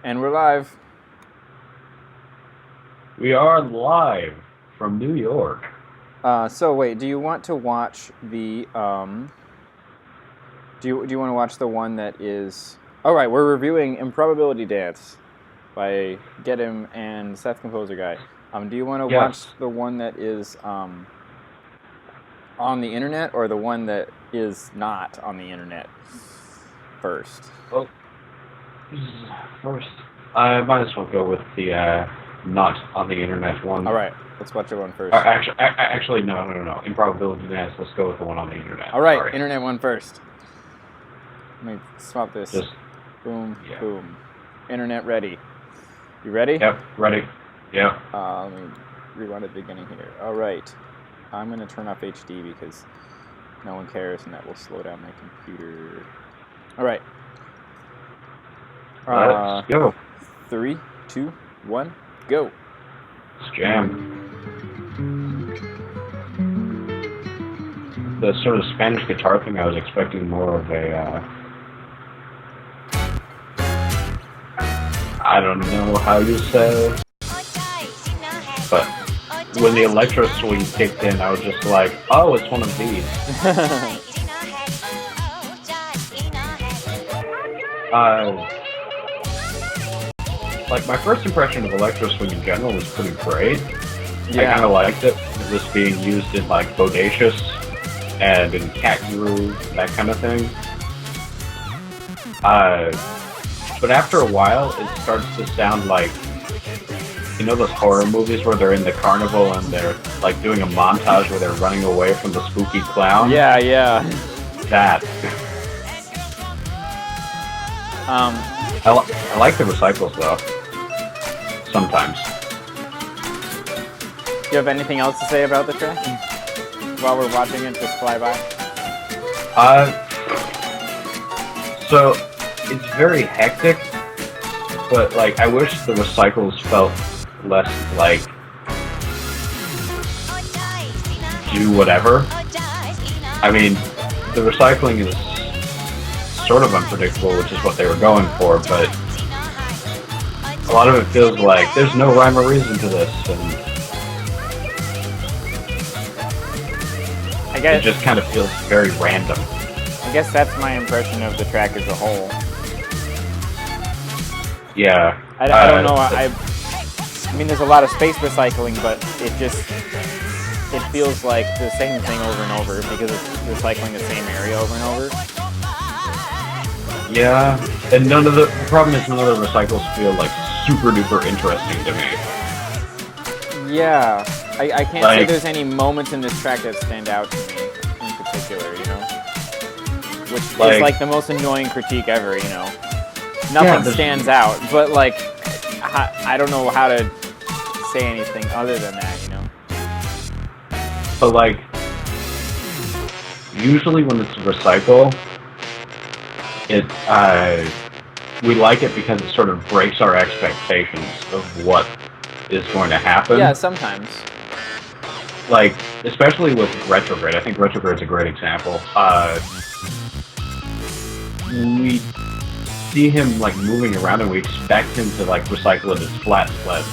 And we're live. We are live from New York. So wait, do you want to watch the do you want to watch the one that is? All right, we're reviewing Improbability Dance by Getthim and Seth Composer Guy. Do you want to watch the one that is on the internet or the one that is not on the internet first? Well, first, I might as well go with the not on the internet one. All right, let's watch the one first. Actually, no. Improbability Dance. Let's go with the one on the internet. All right, internet one first. Let me swap this. Just boom, boom. Internet ready. You ready? Yep, ready. Yeah. Let me rewind at the beginning here. All right. I'm going to turn off HD because no one cares and that will slow down my computer. All right. Let's go. 3, 2, 1, go. Let's jam. The sort of Spanish guitar thing, I was expecting more of a, I don't know how you say, but when the electro swing kicked in, I was just like, oh, it's one of these. Like, my first impression of electro swing in general was pretty great. Yeah. I kind of liked it. This being used in, like, Bodacious and in Cat Groove, that kind of thing. But after a while, it starts to sound like, you know those horror movies where they're in the carnival and they're like doing a montage where they're running away from the spooky clown? Yeah, yeah. That. I like the recycles though. Sometimes. Do you have anything else to say about the track? While we're watching it just fly by? So, it's very hectic, but like I wish the recycles felt less like do whatever. I mean, the recycling is sort of unpredictable, which is what they were going for, but a lot of it feels like there's no rhyme or reason to this, and I guess it just kind of feels very random. I guess that's my impression of the track as a whole. Yeah. I don't know. I mean, there's a lot of space recycling, but it feels like the same thing over and over because it's recycling the same area over and over. Yeah, and the problem is none of the recycles feel like super duper interesting to me. Yeah, I can't say there's any moments in this track that stand out to me in particular, you know? Which is like the most annoying critique ever, you know? Nothing stands out, but like, I don't know how to say anything other than that, you know? But like, usually when it's a recycle, we like it because it sort of breaks our expectations of what is going to happen. Yeah, sometimes. Like, especially with Retrograde. I think Retrograde's a great example. We see him like moving around and we expect him to like recycle it as flat sled.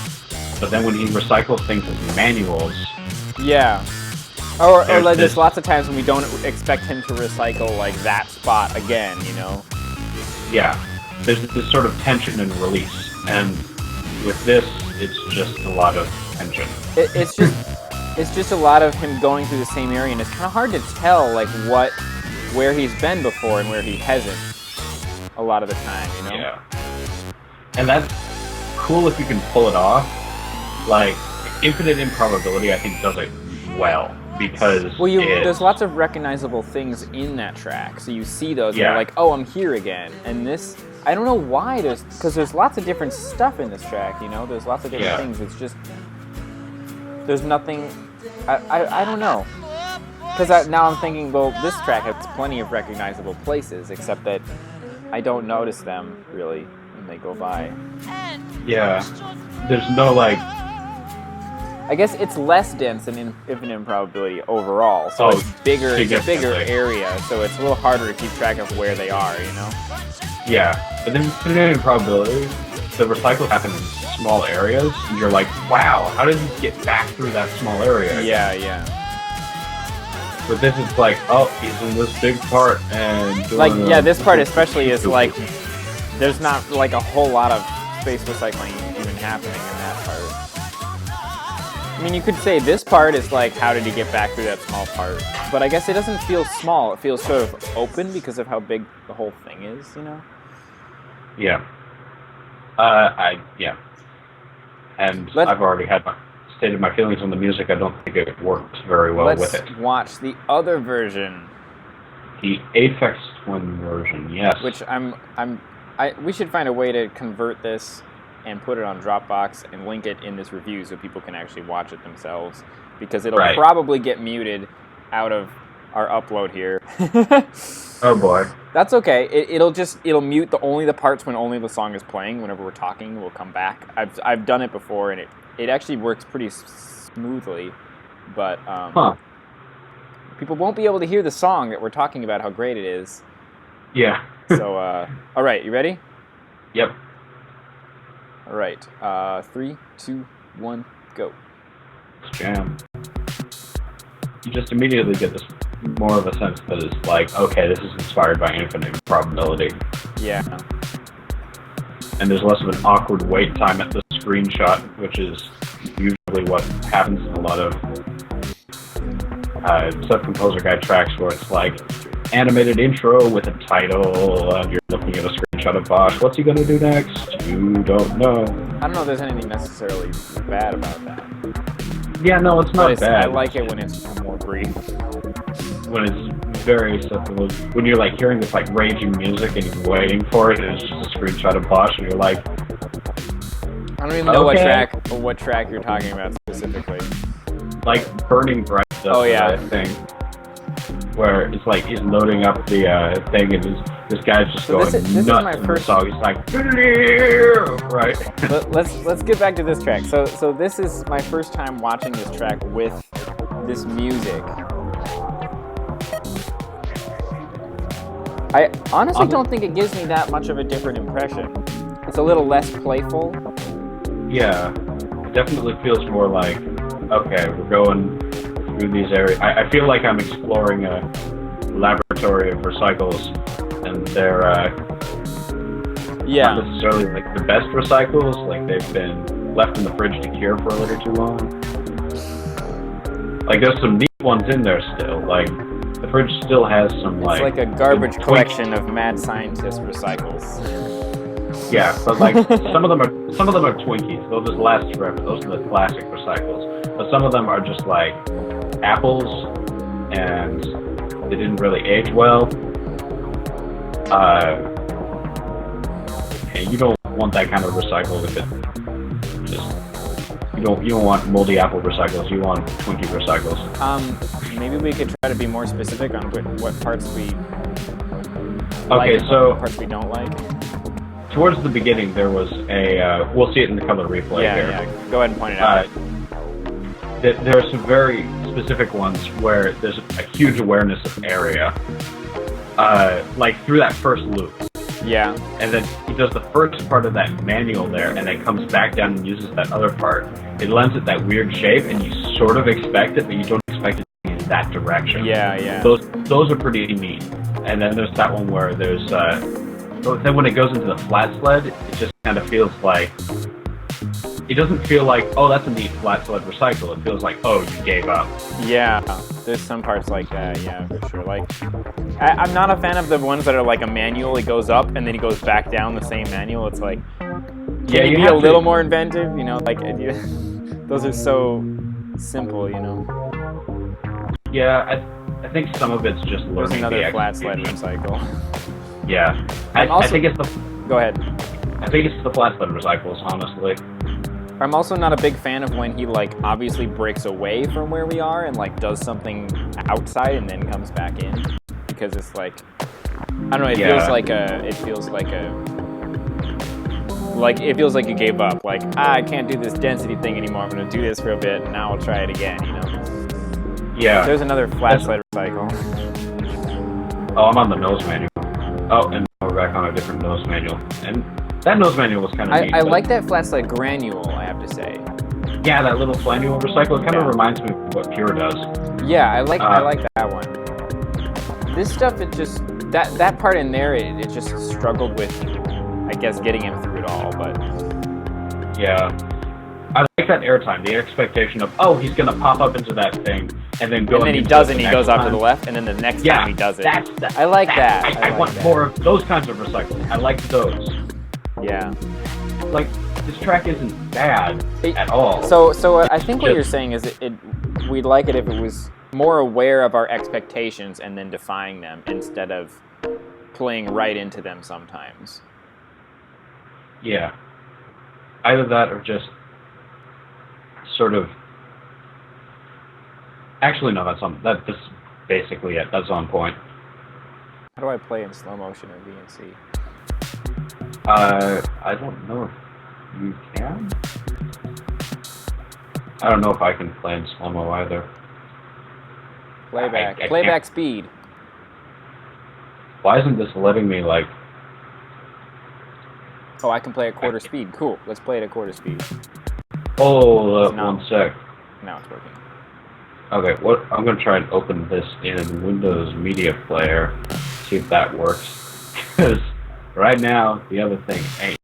But then when he recycles things as manuals... Yeah. Or like there's lots of times when we don't expect him to recycle like that spot again, you know? Yeah. There's this sort of tension and release. And with this, it's just a lot of tension. It's just a lot of him going through the same area, and it's kind of hard to tell like where he's been before and where he hasn't a lot of the time, you know? Yeah. And that's cool if you can pull it off. Like, Infinite Improbability, I think, does it well, because there's lots of recognizable things in that track, so you see those, and you're like, oh, I'm here again. And this, I don't know why, because there's lots of different stuff in this track, you know? There's lots of different things, it's just, there's nothing, I don't know. Because now I'm thinking, well, this track has plenty of recognizable places, except that I don't notice them, really, when they go by. Yeah. There's no, like... I guess it's less dense than Infinite Improbability overall, so it's bigger. It's a bigger area, so it's a little harder to keep track of where they are, you know? Yeah, but then Infinite Improbability, the recycles happen in small areas, and you're like, wow, how did he get back through that small area? Yeah, yeah. But this is like, oh, he's in this big part, and like, yeah, this part especially is like, there's not like a whole lot of space recycling even happening in that part. I mean, you could say this part is like, how did he get back through that small part? But I guess it doesn't feel small. It feels sort of open because of how big the whole thing is, you know? Yeah. Yeah. And I've already stated my feelings on the music. I don't think it works very well with it. Let's watch the other version. The Aphex Twin version, yes. Which we should find a way to convert this and put it on Dropbox and link it in this review so people can actually watch it themselves, because it'll probably get muted out of our upload here. Oh boy. That's okay. It'll mute only the parts when only the song is playing. Whenever we're talking, we'll come back. I've done it before, and it actually works pretty smoothly, but people won't be able to hear the song that we're talking about how great it is. Yeah. So all right, you ready? Yep. All right, 3, 2, 1, go. Jam. You just immediately get this more of a sense that it's like, okay, this is inspired by Infinite Improbability. Yeah. And there's less of an awkward wait time at the screenshot, which is usually what happens in a lot of sub-composer guide tracks where it's like, animated intro with a title, and you're looking at a screenshot of Bosch. What's he going to do next? You don't know. I don't know if there's anything necessarily bad about that. Yeah, no, it's not bad. I like it when it's more brief. When it's very simple. When you're like hearing this like raging music and you're waiting for it, and it's just a screenshot of Bosch, and you're like, I don't even know what track you're talking about specifically. Like Burning Bright stuff. Oh yeah. I think. Where it's like he's loading up the thing, and this guy's just going nuts. This is my first song. He's like, right. Let's get back to this track. So this is my first time watching this track with this music. I honestly don't think it gives me that much of a different impression. It's a little less playful. Yeah, it definitely feels more like, okay, we're going through these areas. I feel like I'm exploring a laboratory of recycles, and they're not necessarily like the best recycles. Like they've been left in the fridge to cure for a little too long. Like there's some neat ones in there still. Like the fridge still has some it's like a garbage collection of mad scientist recycles. Yeah, but like some of them are Twinkies. They'll just last forever. Those are the classic recycles. But some of them are just like apples, and they didn't really age well. And you don't want that kind of recycle if it just you don't want moldy apple recycles. You want Twinkie recycles. Maybe we could try to be more specific on what parts we like and what parts we don't like. Towards the beginning, there was a we'll see it in the color replay here. Yeah, go ahead and point it out. There are some very specific ones where there's a huge awareness of area, like through that first loop. Yeah. And then he does the first part of that manual there, and then comes back down and uses that other part. It lends it that weird shape, and you sort of expect it, but you don't expect it to be in that direction. Yeah, yeah. Those are pretty neat. And then there's that one where there's, then when it goes into the flat sled, it just kind of feels like, it doesn't feel like, oh, that's a neat flat sled recycle. It feels like, oh, you gave up. Yeah, there's some parts like that, yeah, for sure. Like, I'm not a fan of the ones that are like a manual. It goes up and then it goes back down the same manual. It's like, can you be a little more inventive? You know, like, those are so simple, you know. Yeah, I think some of it's just learning. There's another flat sled recycle. Yeah, I think it's the. Go ahead. I think it's the flat sled recycles, honestly. I'm also not a big fan of when he like obviously breaks away from where we are and like does something outside and then comes back in, because it's like, I don't know, it feels like you gave up. Like, I can't do this density thing anymore. I'm gonna do this for a bit and now I'll try it again. You know? Yeah. There's another flat sled recycle. Oh, I'm on the nose manual. Oh, and we're back on a different nose manual. And That nose manual was kind of neat. I like that flat slide granule, I have to say. Yeah, that little flanule recycle. It kind of reminds me of what Pure does. Yeah, I like that one. This stuff, it just that part in there, it just struggled with, I guess, getting him through it all. But yeah, I like that airtime. The expectation of, oh, he's gonna pop up into that thing and then go. And then he doesn't. He goes off to the left, and then the next time he does it. I like that. I want more of those kinds of recycling. I like those. Yeah. Like, this track isn't bad at all. So I think what you're saying is we'd like it if it was more aware of our expectations and then defying them instead of playing right into them sometimes. Yeah. Either that or just sort of... Actually, no, that's basically it. That's on point. How do I play in slow motion or VNC? I don't know if you can. I don't know if I can play in slow-mo either. Playback. I Playback can't. speed. Why isn't this letting me, like... Oh, I can play at quarter speed. Cool. Let's play it at quarter speed. Oh, one sec. Now it's working. Okay, I'm going to try and open this in Windows Media Player, see if that works. Because right now, the other thing ain't.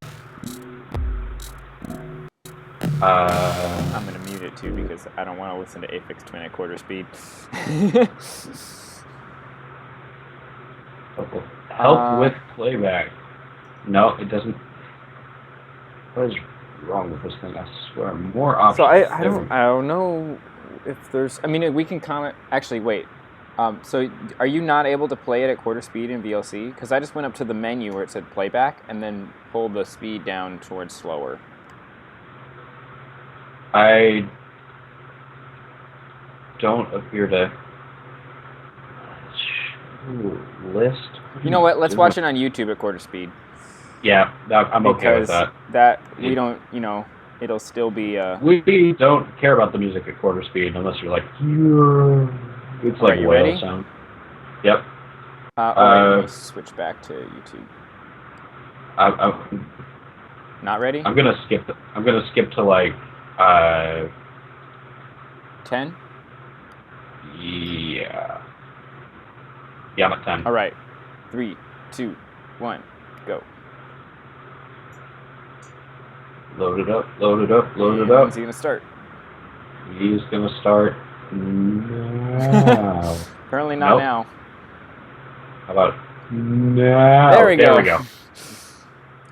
I'm going to mute it too because I don't want to listen to Aphex Twin at quarter speed. Help with playback. No, it doesn't. What is wrong with this thing? I swear, more options. So I don't know if there's. I mean, we can comment. Actually, wait. So are you not able to play it at quarter speed in VLC? Because I just went up to the menu where it said playback and then pulled the speed down towards slower. I don't appear to. List. You know what? Let's watch it on YouTube at quarter speed. Yeah, I'm okay with that. We don't, it'll still be. We don't care about the music at quarter speed unless you're like, it's like whale sound. Yep. Let me switch back to YouTube. Not ready? I'm gonna skip to like 10. Yeah. Yeah, I'm at 10. All right. 3, 2, 1, go. Load it up, load it up, load it up. When's he gonna start? He's gonna start now. Apparently not now. How about now? There we go.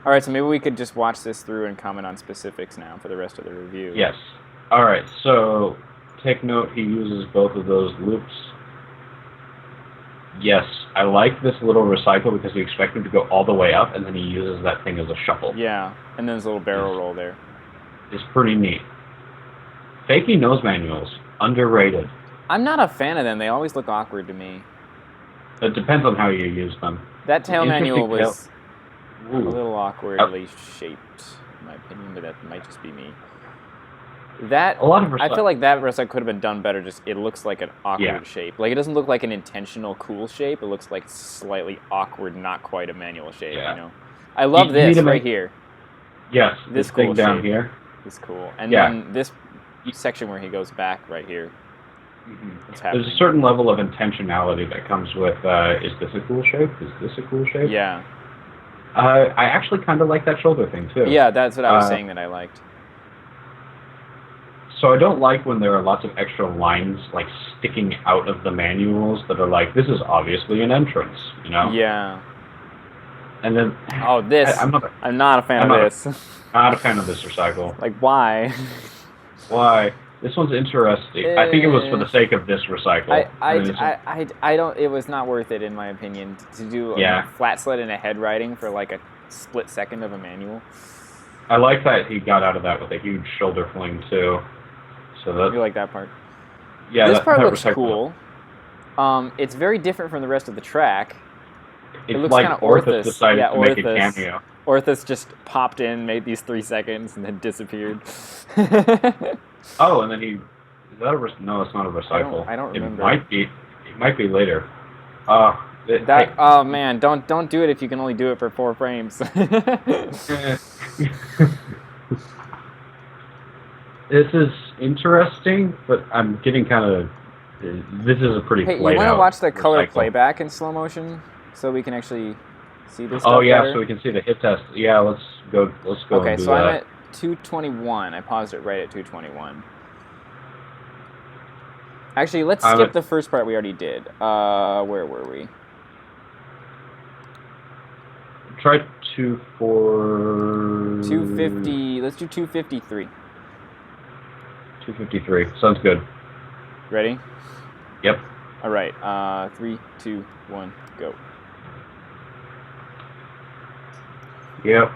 All right, so maybe we could just watch this through and comment on specifics now for the rest of the review. Yes. All right, so take note, he uses both of those loops. Yes, I like this little recycle because you expect him to go all the way up, and then he uses that thing as a shuffle. Yeah, and then there's a little barrel roll there. It's pretty neat. Fakey nose manuals, underrated. I'm not a fan of them. They always look awkward to me. It depends on how you use them. That tail manual was a little awkwardly shaped, in my opinion, but that might just be me. I feel like that recycle could have been done better. Just it looks like an awkward shape. Like it doesn't look like an intentional cool shape. It looks like slightly awkward, not quite a manual shape. Yeah. You know, I love this right here. Yes, this cool thing down here is cool, and then this section where he goes back right here. There's a certain level of intentionality that comes with. Is this a cool shape? Is this a cool shape? Yeah. I actually kind of like that shoulder thing too. Yeah, that's what I was saying that I liked. So I don't like when there are lots of extra lines like sticking out of the manuals that are like, this is obviously an entrance, you know? Yeah. And then I'm not a fan of this. Not a fan of this recycle. Like why? Why? This one's interesting. I think it was for the sake of this recycle. I don't. It was not worth it in my opinion to do a flat sled and a head riding for like a split second of a manual. I like that he got out of that with a huge shoulder fling too. So that you like that part? Yeah, this part looks cool. It's very different from the rest of the track. It looks like kind of Orthus decided to make a cameo. Orthus just popped in, made these 3 seconds, and then disappeared. Oh, and then he... No, it's not a recycle. I don't remember. It might be later. That oh man, don't do it if you can only do it for 4 frames. This is interesting, but I'm getting kind of. This is a pretty. Hey, you want to watch the color playback in slow motion so we can actually see this stuff better? So we can see the hit test. Yeah, let's go. Okay, and do so that. I'm at 221. I paused it right at 221. Actually, let's skip the first part we already did. Where were we? Try 250. Let's do 253. 253. Sounds good. Ready? Yep. All right. 3, 2, 1, go. Yep.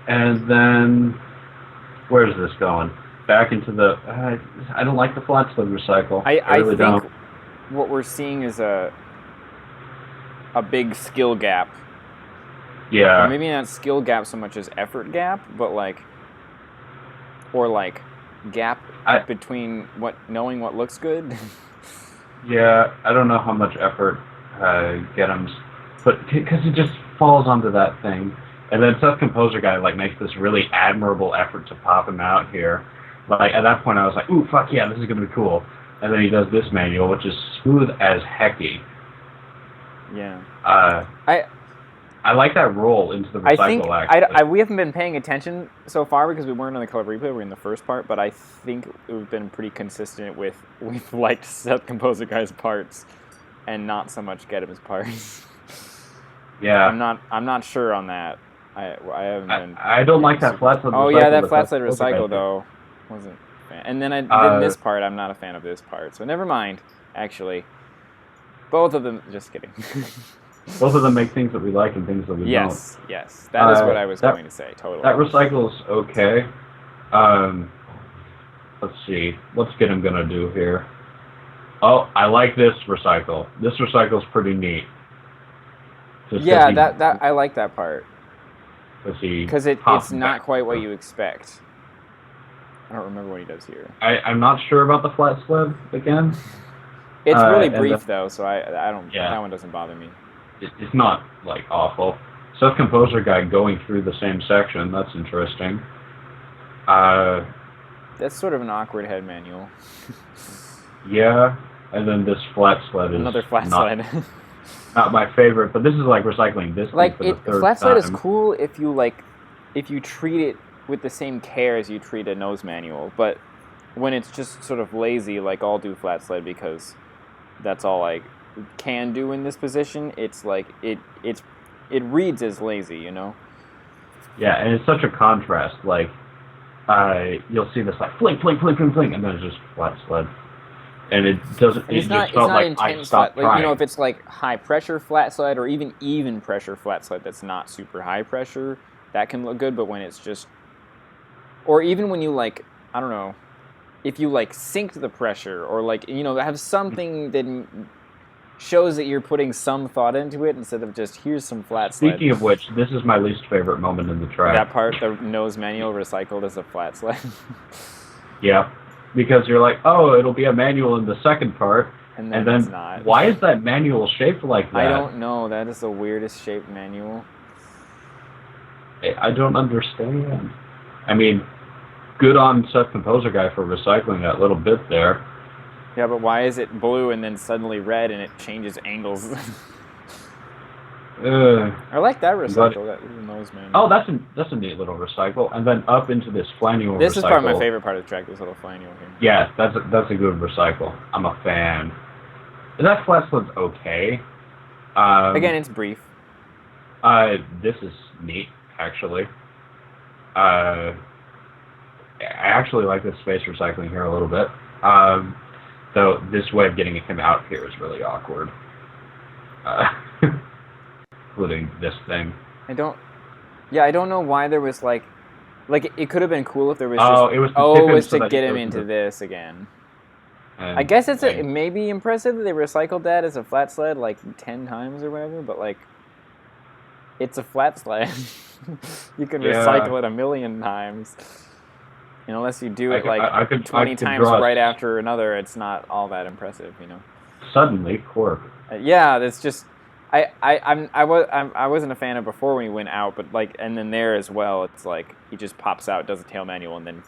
And then, where's this going? Back into the. I don't like the flat sled recycle. I really think don't. What we're seeing is a big skill gap. Yeah. Or maybe not skill gap so much as effort gap, but gap between knowing what looks good. Yeah, I don't know how much effort Getthim's put, because he just falls onto that thing, and then Seth Composer guy makes this really admirable effort to pop him out here. At that point, I was like, ooh, fuck yeah, this is gonna be cool. And then he does this manual, which is smooth as hecky. Yeah. I like that roll into the recycle act. We haven't been paying attention so far because we weren't on the color replay. We're in the first part, but I think we've been pretty consistent with we've liked Seth Composer guy's parts and not so much Getthim's parts. Yeah. I'm not sure on that. I haven't been. I don't like that flat sled. Oh yeah, that flat sled recycle though wasn't. And then then this part, I'm not a fan of this part. So never mind. Actually, both of them. Just kidding. Both of them make things that we like and things that we don't. Yes. That is what I was going to say. Totally. That recycle's okay. Let's see. What's Getthim gonna do here? Oh, I like this recycle. This recycle's pretty neat. Yeah, that I like that part. Because it's not quite what you expect. I don't remember what he does here. I'm not sure about the flat sled again. It's really brief though, so I don't. Yeah. That one doesn't bother me. It's not awful. Seth Composer guy going through the same section. That's interesting. That's sort of an awkward head manual. Yeah, and then this flat sled is another flat sled. Not my favorite, but this is recycling this thing for the third flat sled time. is cool if you treat it with the same care as you treat a nose manual, but when it's just sort of lazy, I'll do flat sled because that's all I can do in this position. It's it reads as lazy, you know. Yeah, and it's such a contrast. You'll see this fling, fling, fling, fling, fling, and then it's just flat sled. And it doesn't. It just felt like I stopped trying. If it's high pressure flat sled or even pressure flat sled that's not super high pressure, that can look good. But when it's just, or even when you I don't know, if you sync the pressure or have something that shows that you're putting some thought into it instead of just here's some flat sled. Speaking of which, this is my least favorite moment in the track. That part, the nose manual recycled as a flat sled. Yeah. Because you're oh, it'll be a manual in the second part, and then it's not. Why is that manual shaped like that? I don't know. That is the weirdest shaped manual. I don't understand. I mean, good on Seth Composer guy for recycling that little bit there. Yeah, but why is it blue and then suddenly red and it changes angles? I like that recycle, that little nose man. Oh, that's a neat little recycle, and then up into this flannual. This is probably my favorite part of the track. This little flannual here. Yeah, that's a good recycle. I'm a fan. That flat sled's okay. Again, it's brief. This is neat, actually. I actually like this space recycling here a little bit. Though this way of getting him out here is really awkward. Including this thing. I don't know why there was it could have been cool if there was it was to get him into this again. And I guess it may be impressive that they recycled that as a flat sled 10 times or whatever, but it's a flat sled. You can recycle it 1,000,000 times. Unless you do it 20 times right after another, it's not all that impressive, you know. Suddenly, quirk. Yeah, that's just I wasn't a fan of before when he went out, but like, and then there as well, it's like he just pops out, does a tail manual, and then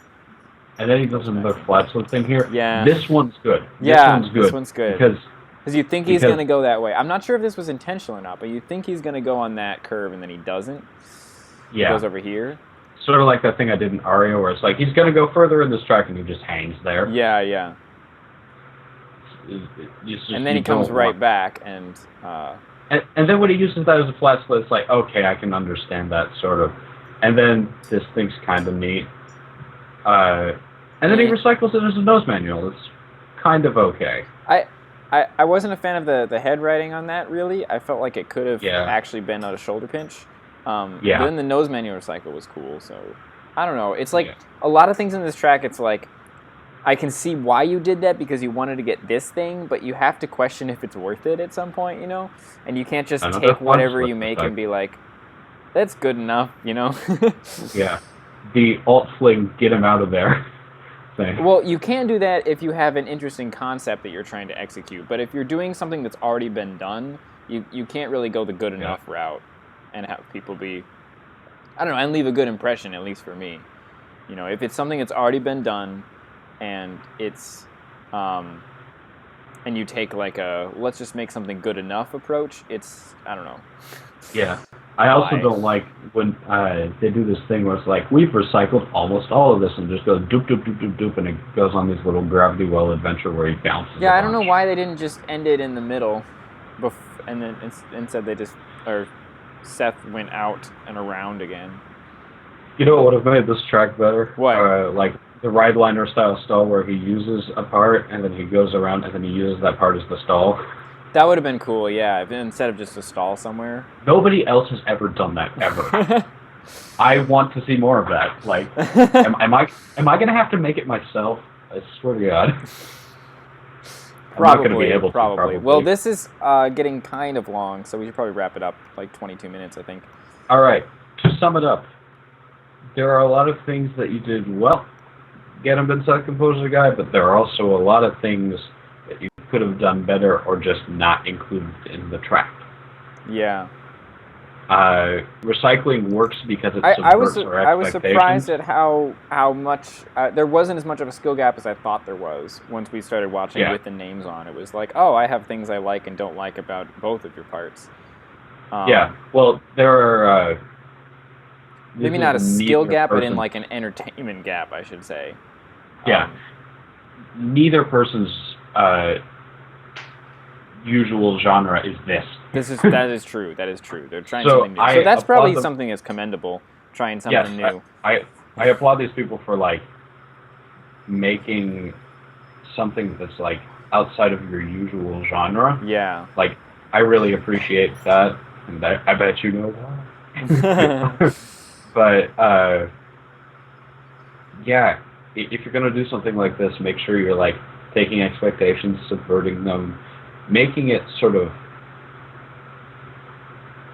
he does another flat slip thing here. Yeah. This one's good. This one's good. Because you think he's going to go that way. I'm not sure if this was intentional or not, but you think he's going to go on that curve, and then he doesn't. Yeah. He goes over here. Sort of like that thing I did in Ario, where it's like he's going to go further in this track, and he just hangs there. Yeah. And then he comes right back, and then when he uses that as a flat split, it's like, okay, I can understand that, sort of. And then this thing's kind of neat. And then he recycles it as a nose manual. It's kind of okay. I wasn't a fan of the head writing on that, really. I felt like it could have actually been a shoulder pinch. But then the nose manual recycle was cool, so I don't know. It's like a lot of things in this track, it's like, I can see why you did that because you wanted to get this thing, but you have to question if it's worth it at some point, you know? And you can't just take whatever you make and be like, that's good enough, you know? Yeah. The alt fling, get him out of there thing. Well, you can do that if you have an interesting concept that you're trying to execute, but if you're doing something that's already been done, you can't really go the good enough route and have people be, I don't know, and leave a good impression, at least for me. You know, if it's something that's already been done, and it's, and you take like a, let's just make something good enough approach, it's, I don't know. Yeah. I also don't like when they do this thing where it's like, we've recycled almost all of this, and just goes doop, doop, doop, doop, doop, and it goes on this little gravity well adventure where he bounces. Yeah, I don't know why they didn't just end it in the middle, and then instead they just, or Seth went out and around again. You know what would have made this track better? What? Like the ride liner style stall where he uses a part and then he goes around and then he uses that part as the stall. That would have been cool, yeah, instead of just a stall somewhere. Nobody else has ever done that, ever. I want to see more of that. Like, am I going to have to make it myself? I swear to God. I'm not going to be able to, probably. Well, this is getting kind of long, so we should probably wrap it up, like 22 minutes, I think. All right, to sum it up, there are a lot of things that you did well. Getthim been set composer guy, but there are also a lot of things that you could have done better or just not included in the track. Yeah. Recycling works because it I subverts our expectations. I was surprised at how much there wasn't as much of a skill gap as I thought there was once we started watching with the names on. It was like, oh, I have things I like and don't like about both of your parts. Yeah. Well, there are. Maybe not a skill gap, but in like an entertainment gap, I should say. Yeah. Neither person's usual genre is this. That is true. That is true. They're trying something new. So that's probably something that's commendable. Trying something new. I applaud these people for like making something that's like outside of your usual genre. Yeah. Like I really appreciate that, and I bet you know why. But yeah, if you're gonna do something like this, make sure you're like taking expectations, subverting them, making it sort of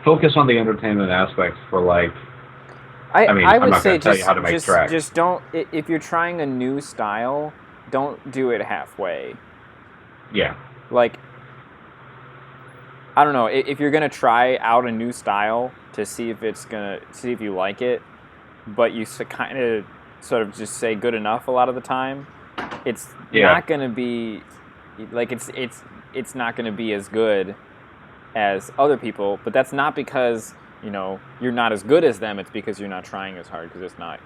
focus on the entertainment aspects for like. I would I'm not say going to tell you how to make tracks. Just don't. If you're trying a new style, don't do it halfway. Yeah. Like, I don't know. If you're gonna try out a new style to see if you like it, but you kind of sort of just say good enough a lot of the time, it's not gonna be like it's not gonna be as good as other people. But that's not because you're not as good as them. It's because you're not trying as hard, because it's not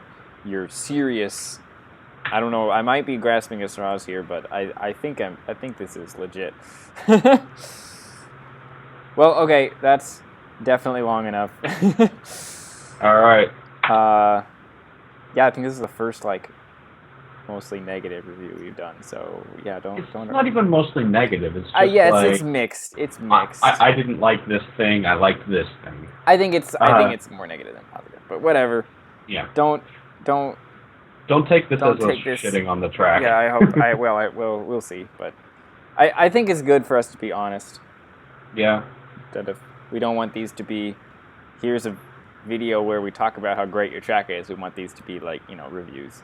you're serious. I don't know. I might be grasping at straws here, but I think this is legit. Well, okay, that's definitely long enough. All right. Yeah, I think this is the first mostly negative review we've done. So yeah, don't. It's not even mostly negative. It's just it's mixed. It's mixed. I didn't like this thing. I liked this thing. I think it's more negative than positive. But whatever. Yeah. Don't take this as shitting on the track. Yeah, I hope. We'll see. But I think it's good for us to be honest. Yeah. That if we don't want these to be, here's a video where we talk about how great your track is. We want these to be reviews.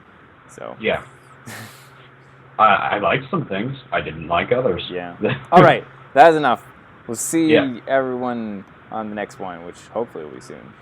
So. Yeah. I liked some things. I didn't like others. Yeah. All right. That is enough. we'll see Yeah. everyone on the next one, which hopefully will be soon.